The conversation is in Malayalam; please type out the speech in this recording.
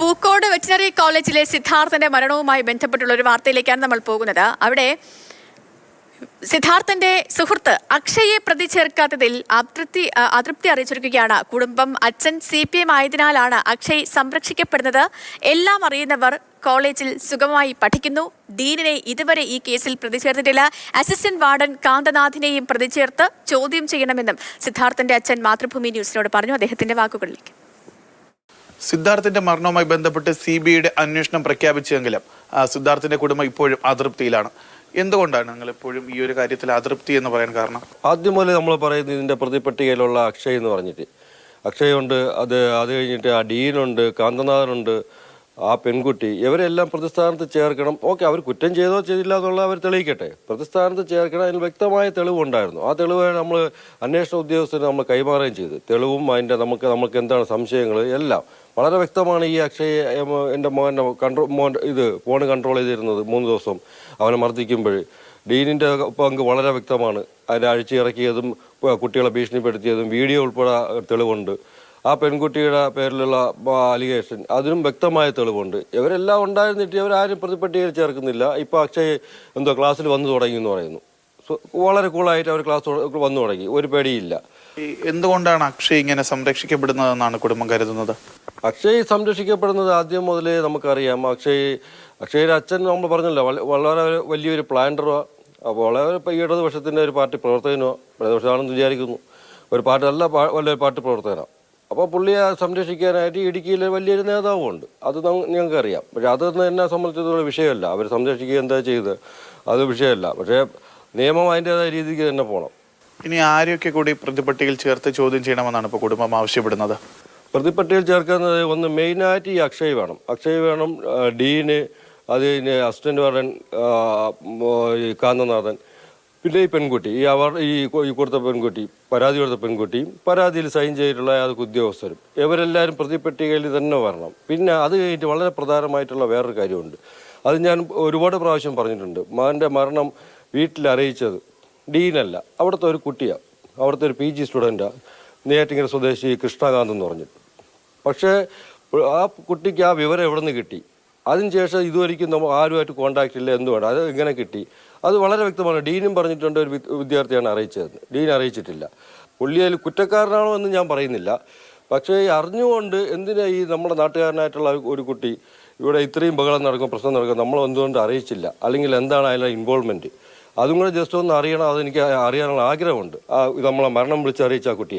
പൂക്കോട് വെറ്റിനറി കോളേജിലെ സിദ്ധാർത്ഥന്റെ മരണവുമായി ബന്ധപ്പെട്ടുള്ള ഒരു വാർത്തയിലേക്കാണ് നമ്മൾ പോകുന്നത്. അവിടെ സിദ്ധാർത്ഥന്റെ സുഹൃത്ത് അക്ഷയെ പ്രതി ചേർക്കാത്തതിൽ അതൃപ്തി അറിയിച്ചിരിക്കുകയാണ് കുടുംബം. അച്ഛൻ CPM ആയതിനാലാണ് അക്ഷയ് സംരക്ഷിക്കപ്പെടുന്നത്. എല്ലാം അറിയുന്നവർ കോളേജിൽ സുഗമമായി പഠിക്കുന്നു. ഡീനിനെ ഇതുവരെ ഈ കേസിൽ പ്രതി ചേർത്തിട്ടില്ല. അസിസ്റ്റന്റ് വാർഡൻ കാന്തനാഥിനെയും പ്രതി ചേർത്ത് ചോദ്യം ചെയ്യണമെന്നും സിദ്ധാർത്ഥന്റെ അച്ഛൻ മാതൃഭൂമി ന്യൂസിനോട് പറഞ്ഞു. അദ്ദേഹത്തിന്റെ വാക്കുകളിലേക്ക്. സിദ്ധാർത്ഥിന്റെ മരണവുമായി ബന്ധപ്പെട്ട് CBIയുടെ അന്വേഷണം പ്രഖ്യാപിച്ചെങ്കിലും സിദ്ധാർത്ഥിന്റെ കുടുംബം ഇപ്പോഴും അതൃപ്തിയിലാണ്. എന്തുകൊണ്ടാണ് നിങ്ങൾ എപ്പോഴും ഈ ഒരു കാര്യത്തിൽ അതൃപ്തി എന്ന് പറയാൻ കാരണം? ആദ്യം മുതലേ നമ്മൾ പറയുന്നത് ഇതിന്റെ പ്രതിപട്ടികയിലുള്ള അക്ഷയ് എന്ന് പറഞ്ഞിട്ട് അക്ഷയ് ഉണ്ട്, അത് കഴിഞ്ഞിട്ട് ആ ഡീനുണ്ട്, കാന്തനാഥനുണ്ട്, ആ പെൺകുട്ടി, ഇവരെല്ലാം പ്രതിസ്ഥാനത്ത് ചേർക്കണം. ഓക്കെ, അവർ കുറ്റം ചെയ്തോ ചെയ്തില്ല എന്നുള്ള അവർ തെളിയിക്കട്ടെ. പ്രതിസ്ഥാനത്ത് ചേർക്കണം. അതിന് വ്യക്തമായ തെളിവുണ്ടായിരുന്നു. ആ തെളിവ് നമ്മൾ അന്വേഷണ ഉദ്യോഗസ്ഥന് നമ്മൾ കൈമാറുകയും ചെയ്തു. തെളിവും അതിൻ്റെ നമുക്ക് എന്താണ് സംശയങ്ങൾ എല്ലാം വളരെ വ്യക്തമാണ്. ഈ അക്ഷയ് എൻ്റെ മോൻ്റെ ഫോൺ കൺട്രോൾ ചെയ്തിരുന്നത് 3 ദിവസം അവനെ മർദ്ദിക്കുമ്പോൾ ഡീനിൻ്റെ പങ്ക് വളരെ വ്യക്തമാണ്. അതിനെ അഴിച്ചിറക്കിയതും കുട്ടികളെ ഭീഷണിപ്പെടുത്തിയതും വീഡിയോ ഉൾപ്പെടെ തെളിവുണ്ട്. ആ പെൺകുട്ടിയുടെ പേരിലുള്ള അലിഗേഷൻ അതിനും വ്യക്തമായ തെളിവുണ്ട്. ഇവരെല്ലാം ഉണ്ടായിരുന്നിട്ട് ഇവരാരും പ്രതിപട്ടികയിൽ ചേർക്കുന്നില്ല. ഇപ്പോൾ അക്ഷയ് ക്ലാസ്സിൽ വന്നു തുടങ്ങി എന്ന് പറയുന്നു. വളരെ കൂളായിട്ട് അവർ ക്ലാസ് വന്നു തുടങ്ങി, ഒരു പേടിയില്ല. എന്തുകൊണ്ടാണ് അക്ഷയ് ഇങ്ങനെ സംരക്ഷിക്കപ്പെടുന്നതെന്നാണ് കുടുംബം കരുതുന്നത്? അക്ഷയ് സംരക്ഷിക്കപ്പെടുന്നത് ആദ്യം മുതലേ നമുക്കറിയാം. അക്ഷയുടെ അച്ഛൻ നമ്മൾ പറഞ്ഞല്ലോ, വളരെ വലിയൊരു പ്ലാന്ററോ, വളരെ ഇടതുപക്ഷത്തിൻ്റെ ഒരു പാർട്ടി പ്രവർത്തകനോ, ഇടതുപക്ഷമാണെന്ന് വിചാരിക്കുന്നു, ഒരു പാർട്ടി അല്ല, വലിയൊരു പാർട്ടി പ്രവർത്തകനാണ്. അപ്പോൾ പുള്ളിയെ സംരക്ഷിക്കാനായിട്ട് ഇടുക്കിയിൽ വലിയൊരു നേതാവുമുണ്ട്. അത് ഞങ്ങൾക്കറിയാം. പക്ഷെ അതൊന്നും എന്നെ സംബന്ധിച്ചിടത്തോളം വിഷയമല്ല. അവർ സംരക്ഷിക്കുക എന്താ ചെയ്ത് അത് വിഷയമല്ല. പക്ഷേ നിയമം അതിൻ്റെതായ രീതിക്ക് തന്നെ പോകണം. ഇനി ആരെയൊക്കെ കൂടി പ്രതിപട്ടികയിൽ ചേർത്ത് ചോദ്യം ചെയ്യണമെന്നാണ് ഇപ്പോൾ കുടുംബം ആവശ്യപ്പെടുന്നത്? പ്രതിപട്ടികയിൽ ചേർക്കുന്നത് ഒന്ന് മെയിനായിട്ട് ഈ അക്ഷയ് വേണം, ഡീന്, അത് കഴിഞ്ഞ് അസിസ്റ്റന്റ് വാർഡൻ കാന്തനാഥൻ, പിന്നെ ഈ പെൺകുട്ടി, ഈ കൊടുത്ത പെൺകുട്ടി, പരാതി കൊടുത്ത പെൺകുട്ടിയും പരാതിയിൽ സൈൻ ചെയ്തിട്ടുള്ള അതൊക്കെ ഉദ്യോഗസ്ഥരും, ഇവരെല്ലാവരും പ്രതിപട്ടികയിൽ തന്നെ വരണം. പിന്നെ അത് കഴിഞ്ഞിട്ട് വളരെ പ്രധാനമായിട്ടുള്ള വേറൊരു കാര്യമുണ്ട്. അത് ഞാൻ ഒരുപാട് പ്രാവശ്യം പറഞ്ഞിട്ടുണ്ട്. മകൻ്റെ മരണം വീട്ടിൽ അറിയിച്ചത് ഡീനല്ല, അവിടുത്തെ ഒരു കുട്ടിയാണ്, അവിടുത്തെ ഒരു PG സ്റ്റുഡൻറ്റാണ്, നെയ്യാറ്റിൻകര സ്വദേശി കൃഷ്ണകാന്ത് എന്ന് പറഞ്ഞിട്ട്. പക്ഷേ ആ കുട്ടിക്ക് ആ വിവരം എവിടെ നിന്ന് കിട്ടി? അതിനുശേഷം ഇതുവരെയ്ക്കും നമ്മൾ ആരുമായിട്ട് കോണ്ടാക്ട് ഇല്ല. എന്തുകൊണ്ട് അത് ഇങ്ങനെ കിട്ടി? അത് വളരെ വ്യക്തമാണ്. ഡീനും പറഞ്ഞിട്ടുണ്ട് ഒരു വിദ്യാർത്ഥിയാണ് അറിയിച്ചതെന്ന്. ഡീൻ അറിയിച്ചിട്ടില്ല. പുള്ളി അതിൽ കുറ്റക്കാരനാണോ എന്ന് ഞാൻ പറയുന്നില്ല. പക്ഷേ അറിഞ്ഞുകൊണ്ട് എന്തിനാ ഈ നമ്മുടെ നാട്ടുകാരനായിട്ടുള്ള ഒരു കുട്ടി ഇവിടെ ഇത്രയും ബഹളം നടക്കും, പ്രശ്നം നടക്കും, നമ്മൾ എന്തുകൊണ്ട് അറിയിച്ചില്ല? അല്ലെങ്കിൽ എന്താണ് അതിലെ ഇൻവോൾവ്മെൻറ്റ്? അതും കൂടെ ജസ്റ്റ് ഒന്ന് അറിയണം. അതെനിക്ക് അറിയാനുള്ള ആഗ്രഹമുണ്ട്. നമ്മളെ മരണം വിളിച്ച് അറിയിച്ച ആ കുട്ടിയെ.